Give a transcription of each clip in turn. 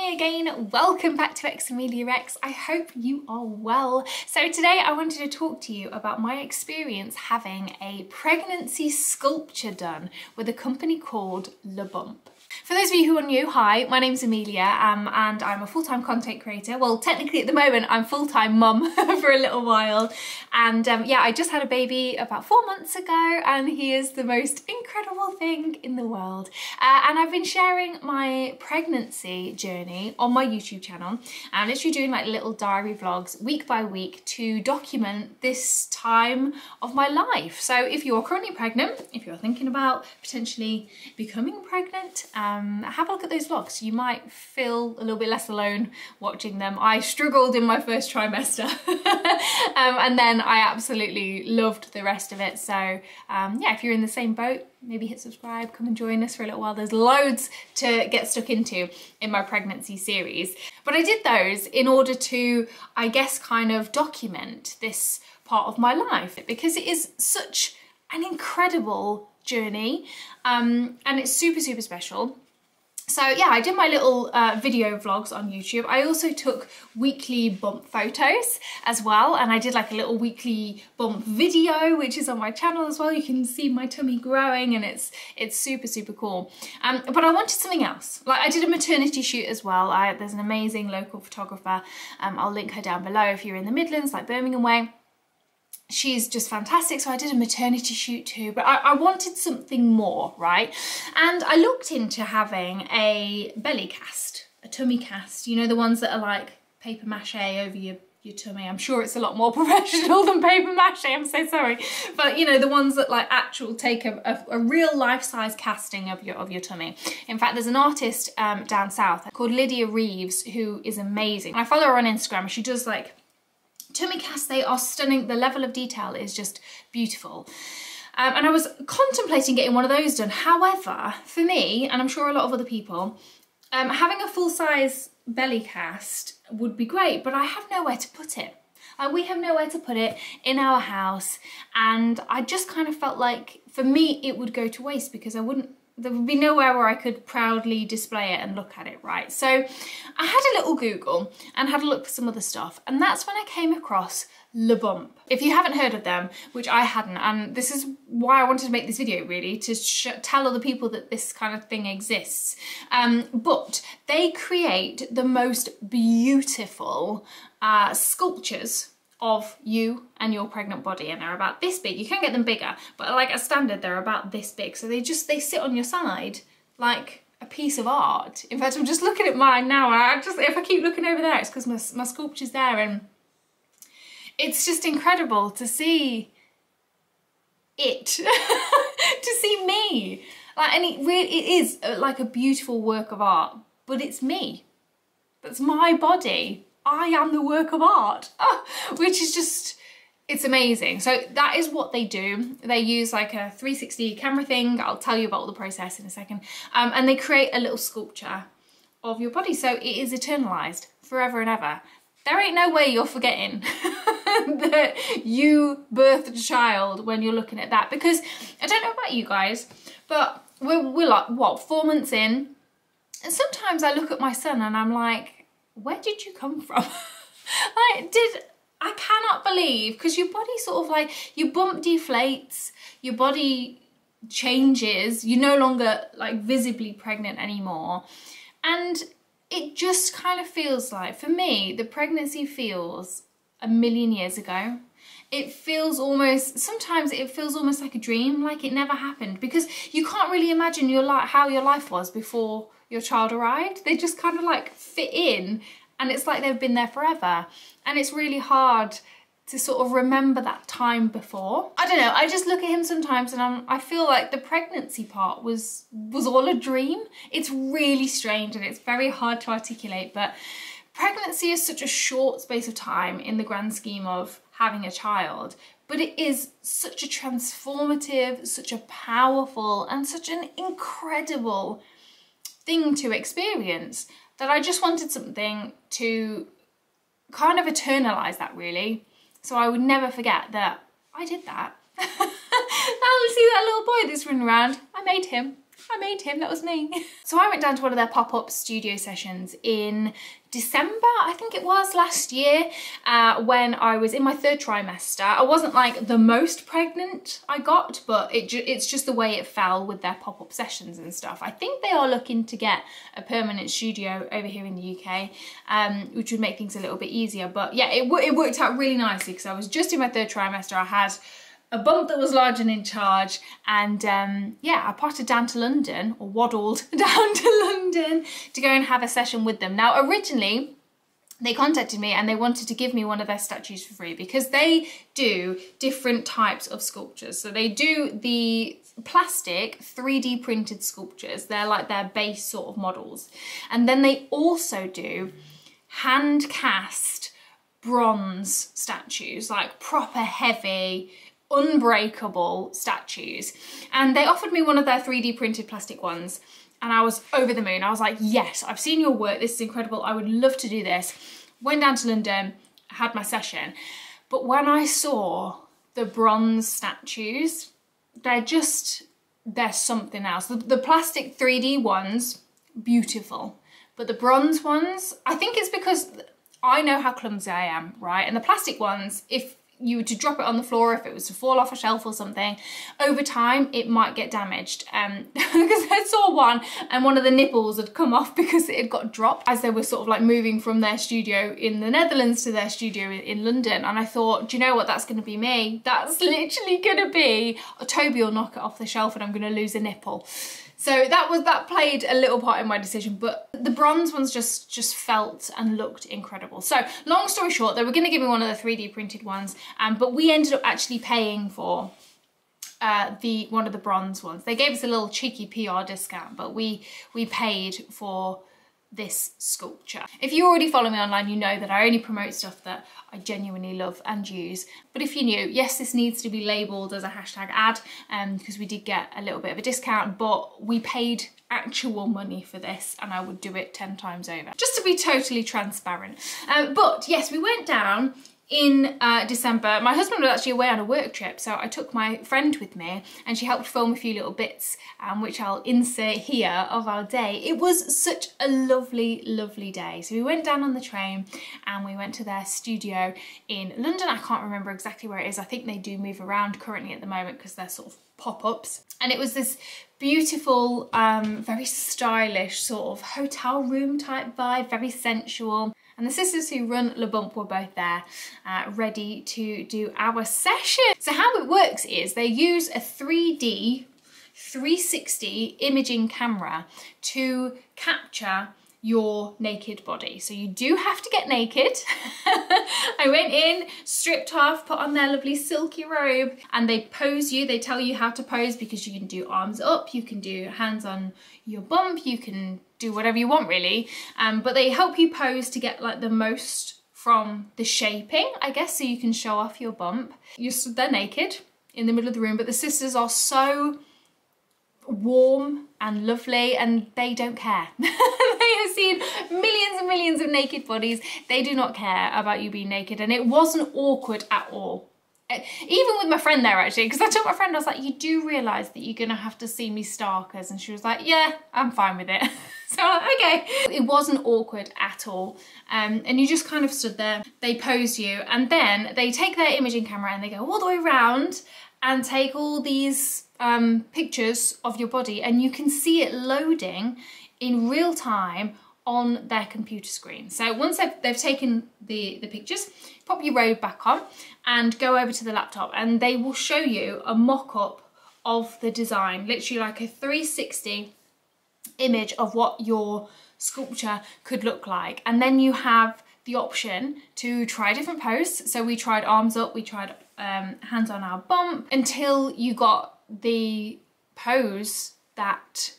me again. Welcome back to xameliax. I hope you are well. So today I wanted to talk to you about my experience having a pregnancy sculpture done with a company called LeBump. For those of you who are new, hi, my name's Amelia and I'm a full-time content creator. Well, technically at the moment I'm full-time mum for a little while. And yeah, I just had a baby about 4 months ago and he is the most incredible thing in the world. And I've been sharing my pregnancy journey on my YouTube channel. I'm literally doing like little diary vlogs week by week to document this time of my life. So if you're currently pregnant, if you're thinking about potentially becoming pregnant, have a look at those vlogs. You might feel a little bit less alone watching them. I struggled in my first trimester and then I absolutely loved the rest of it. So yeah, if you're in the same boat, maybe hit subscribe, come and join us for a little while. There's loads to get stuck into in my pregnancy series. But I did those in order to, I guess, kind of document this part of my life because it is such an incredible journey and it's super special. So yeah, I did my little video vlogs on YouTube. I also took weekly bump photos as well, and I did like a little weekly bump video which is on my channel as well. You can see my tummy growing and it's super cool. But I wanted something else. Like I did a maternity shoot as well. There's an amazing local photographer. I'll link her down below if you're in the Midlands, like Birmingham way. She's just fantastic. So I did a maternity shoot too, but I wanted something more, right? And I looked into having a belly cast, a tummy cast, you know, the ones that are like paper mache over your tummy. I'm sure it's a lot more professional than paper mache, I'm so sorry. But you know, the ones that like take a real life-size casting of your tummy. In fact, there's an artist down south called Lydia Reeves who is amazing. I follow her on Instagram. She does like tummy casts. They are stunning. The level of detail is just beautiful. And I was contemplating getting one of those done. However, for me, and I'm sure a lot of other people, having a full-size belly cast would be great, but I have nowhere to put it. We have nowhere to put it in our house, and I just kind of felt like, for me, it would go to waste because there would be nowhere where I could proudly display it and look at it, right? So I had a little Google and had a look for some other stuff, and that's when I came across LeBump. If you haven't heard of them, which I hadn't, and this is why I wanted to make this video really, to tell other people that this kind of thing exists. But they create the most beautiful sculptures of you and your pregnant body, and they're about this big. You can get them bigger, but like a standard, they're about this big. So they sit on your side like a piece of art. In fact, I'm just looking at mine now, and if I keep looking over there, it's because my sculpture's there, and it's just incredible to see it, to see me. Like, and it is like a beautiful work of art, but it's me. That's my body. I am the work of art, which is just, it's amazing. So that is what they do. They use like a 360 camera thing. I'll tell you about the process in a second. And they create a little sculpture of your body. So it is eternalized forever and ever. There ain't no way you're forgetting that you birthed a child when you're looking at that. Because I don't know about you guys, but we're like, what, 4 months in? And sometimes I look at my son and I'm like, where did you come from? I cannot believe, because your body sort of like, your bump deflates, your body changes, you're no longer like visibly pregnant anymore. And it just kind of feels like, for me, the pregnancy feels a million years ago. It feels almost, sometimes it feels almost like a dream, like it never happened, because you can't really imagine how your life was before your child arrived. They just kind of like fit in, and it's like they've been there forever. And it's really hard to sort of remember that time before. I don't know, I just look at him sometimes and I feel like the pregnancy part was all a dream. It's really strange and it's very hard to articulate, but pregnancy is such a short space of time in the grand scheme of having a child, but it is such a transformative, such a powerful, and such an incredible thing to experience that I just wanted something to kind of eternalize that, really. So I would never forget that I did that. Now see that little boy that's running around, I made him. I made him, that was me. So I went down to one of their pop-up studio sessions in December, I think it was, last year, when I was in my 3rd trimester. I wasn't like the most pregnant I got, but it's just the way it fell with their pop-up sessions and stuff. I think they are looking to get a permanent studio over here in the UK, which would make things a little bit easier. But yeah, it worked out really nicely because I was just in my 3rd trimester. I had a bump that was large and in charge, and yeah, I potted down to London, or waddled down to London to go and have a session with them. Now, originally, they contacted me and they wanted to give me one of their statues for free because they do different types of sculptures. So they do the plastic 3D printed sculptures. They're like their base sort of models. And then they also do hand cast bronze statues, like proper heavy, unbreakable statues. And they offered me one of their 3D printed plastic ones, and I was over the moon. I was like, yes, I've seen your work, this is incredible, I would love to do this. Went down to London, had my session, but when I saw the bronze statues, they're something else. The plastic 3D ones, beautiful, but the bronze ones, I think it's because I know how clumsy I am, right? And the plastic ones, if you were to drop it on the floor, if it was to fall off a shelf or something, over time it might get damaged. Because I saw one of the nipples had come off because it had got dropped as they were sort of like moving from their studio in the Netherlands to their studio in London. And I thought, do you know what, that's going to be me. That's literally going to be, Toby will knock it off the shelf and I'm going to lose a nipple. So that played a little part in my decision, but the bronze ones just felt and looked incredible. So long story short, they were going to give me one of the 3D printed ones, but we ended up actually paying for one of the bronze ones. They gave us a little cheeky PR discount, but we paid for this sculpture. If you already follow me online, you know that I only promote stuff that I genuinely love and use. But if you're new, yes, this needs to be labelled as a hashtag ad, because we did get a little bit of a discount, but we paid actual money for this and I would do it 10 times over. Just to be totally transparent. But yes, we went down in December. My husband was actually away on a work trip, so I took my friend with me and she helped film a few little bits, which I'll insert here, of our day. It was such a lovely, lovely day. So we went down on the train and we went to their studio in London. I can't remember exactly where it is. I think they do move around currently at the moment because they're sort of pop-ups. And it was this beautiful, very stylish sort of hotel room type vibe, very sensual. And the sisters who run LeBump were both there, ready to do our session. So how it works is they use a 3D 360 imaging camera to capture your naked body. So you do have to get naked. I went in, stripped off, put on their lovely silky robe, and they pose you. They tell you how to pose because you can do arms up, you can do hands on your bump, you can do whatever you want really. But they help you pose to get like the most from the shaping, I guess, so you can show off your bump. You're stood there naked in the middle of the room, but the sisters are so warm and lovely and they don't care. They have seen millions and millions of naked bodies. They do not care about you being naked, and it wasn't awkward at all. Even with my friend there actually, because I told my friend, I was like, you do realise that you're gonna have to see me starkers? And she was like, yeah, I'm fine with it. So I'm like, okay. It wasn't awkward at all. And you just kind of stood there, they pose you, and then they take their imaging camera and they go all the way around and take all these pictures of your body, and you can see it loading in real time on their computer screen. So once they've taken the pictures, pop your robe back on and go over to the laptop and they will show you a mock-up of the design, literally like a 360 image of what your sculpture could look like. And then you have the option to try a different pose. So we tried arms up, we tried hands on our bump, until you got the pose that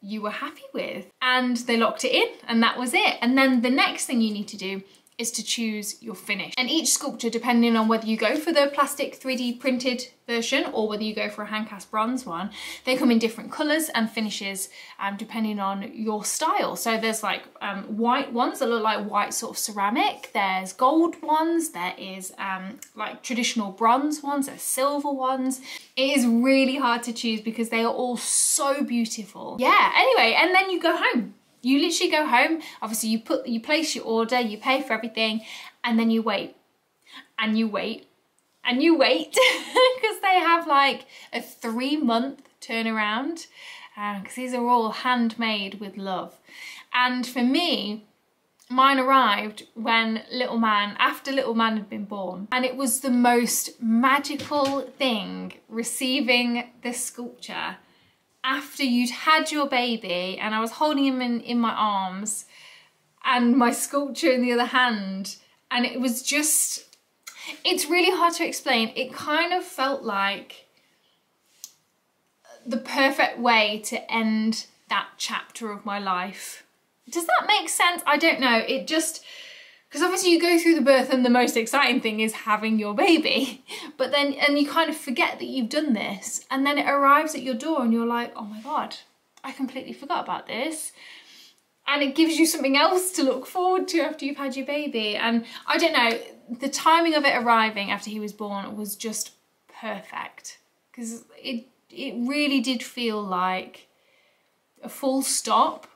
you were happy with, and they locked it in and that was it. And then the next thing you need to do is to choose your finish. And each sculpture, depending on whether you go for the plastic 3D printed version or whether you go for a hand cast bronze one, they come in different colours and finishes depending on your style. So there's like white ones that look like white sort of ceramic, there's gold ones, there is like traditional bronze ones, there's silver ones. It is really hard to choose because they are all so beautiful. Yeah, anyway, and then you go home. You literally go home, obviously you place your order, you pay for everything, and then you wait, and you wait, and you wait, because they have like a 3-month turnaround, because these are all handmade with love. And for me, mine arrived when after little man had been born, and it was the most magical thing receiving this sculpture after you'd had your baby, and I was holding him in my arms and my sculpture in the other hand, and it was just, it's really hard to explain. It kind of felt like the perfect way to end that chapter of my life. Does that make sense? I don't know. It just, because obviously you go through the birth and the most exciting thing is having your baby, but then, and you kind of forget that you've done this, and then it arrives at your door and you're like, oh my God, I completely forgot about this. And it gives you something else to look forward to after you've had your baby. And I don't know, the timing of it arriving after he was born was just perfect, because it really did feel like a full stop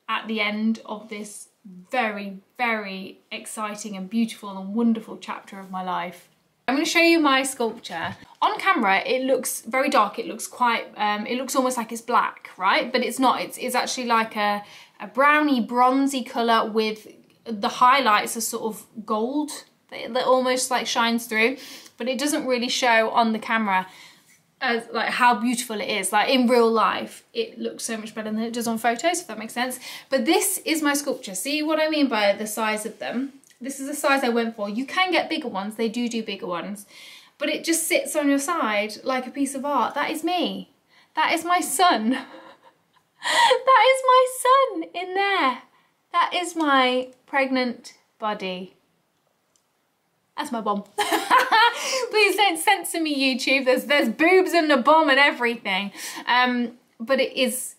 at the end of this very, very exciting and beautiful and wonderful chapter of my life. I'm going to show you my sculpture. On camera, it looks very dark. It looks quite, it looks almost like it's black, right? But it's not. It's actually like a browny, bronzy colour with the highlights are sort of gold that almost like shines through, but it doesn't really show on the camera as like how beautiful it is. Like in real life, it looks so much better than it does on photos, if that makes sense. But this is my sculpture. See what I mean by the size of them? This is the size I went for. You can get bigger ones, they do bigger ones, but it just sits on your side like a piece of art. That is me. That is my son. That is my son in there. That is my pregnant body. That's my bum. Please don't censor me, YouTube. There's boobs and a bum and everything. But it's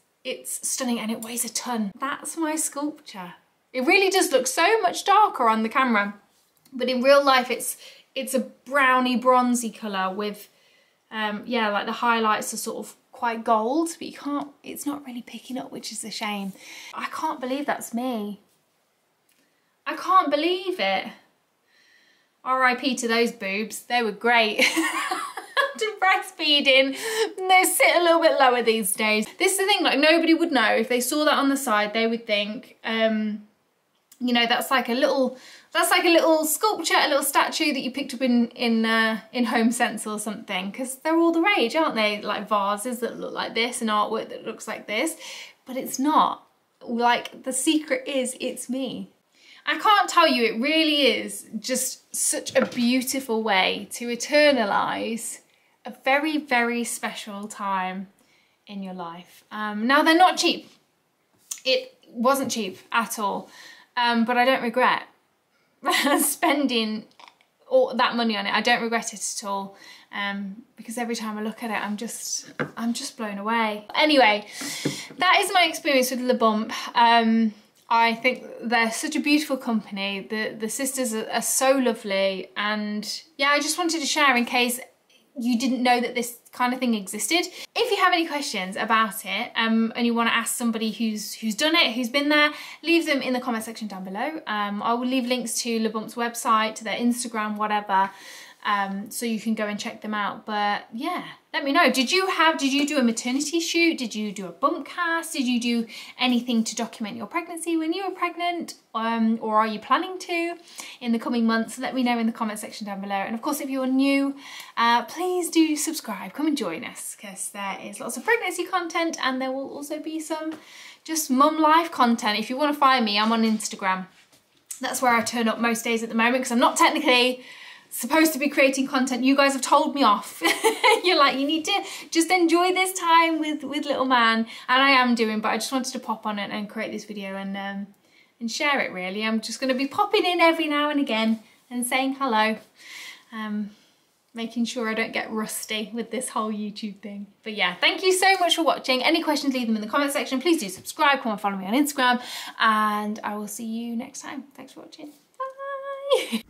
stunning, and it weighs a ton. That's my sculpture. It really does look so much darker on the camera, but in real life it's a browny bronzy colour with yeah, like the highlights are sort of quite gold, but it's not really picking up, which is a shame. I can't believe that's me. I can't believe it. RIP to those boobs, they were great. To breastfeeding, they sit a little bit lower these days. This is the thing, like nobody would know. If they saw that on the side, they would think, you know, that's like a little sculpture, a little statue that you picked up in Home Sense or something, because they're all the rage, aren't they? Like vases that look like this and artwork that looks like this, but it's not. Like the secret is, it's me. I can't tell you, it really is just such a beautiful way to eternalise a very, very special time in your life. Now, they're not cheap. It wasn't cheap at all, but I don't regret spending all that money on it. I don't regret it at all, because every time I look at it, I'm just blown away. Anyway, that is my experience with LeBump. I think they're such a beautiful company. The sisters are so lovely, and yeah, I just wanted to share in case you didn't know that this kind of thing existed. If you have any questions about it and you want to ask somebody who's done it, who's been there, leave them in the comment section down below. I will leave links to LeBump's website, to their Instagram, whatever, so you can go and check them out. But yeah, let me know. Did you do a maternity shoot? Did you do a bump cast? Did you do anything to document your pregnancy when you were pregnant? Or are you planning to in the coming months? Let me know in the comment section down below. And of course, if you're new, please do subscribe. Come and join us, because there is lots of pregnancy content, and there will also be some just mum life content. If you want to find me, I'm on Instagram. That's where I turn up most days at the moment, because I'm not technically supposed to be creating content. You guys have told me off. You're like, you need to just enjoy this time with little man, and I am doing, but I just wanted to pop on it and create this video and and share it really. I'm just going to be popping in every now and again and saying hello. Making sure I don't get rusty with this whole YouTube thing. But yeah, thank you so much for watching. Any questions, leave them in the comment section. Please do subscribe, come and follow me on Instagram, and I will see you next time. Thanks for watching. Bye.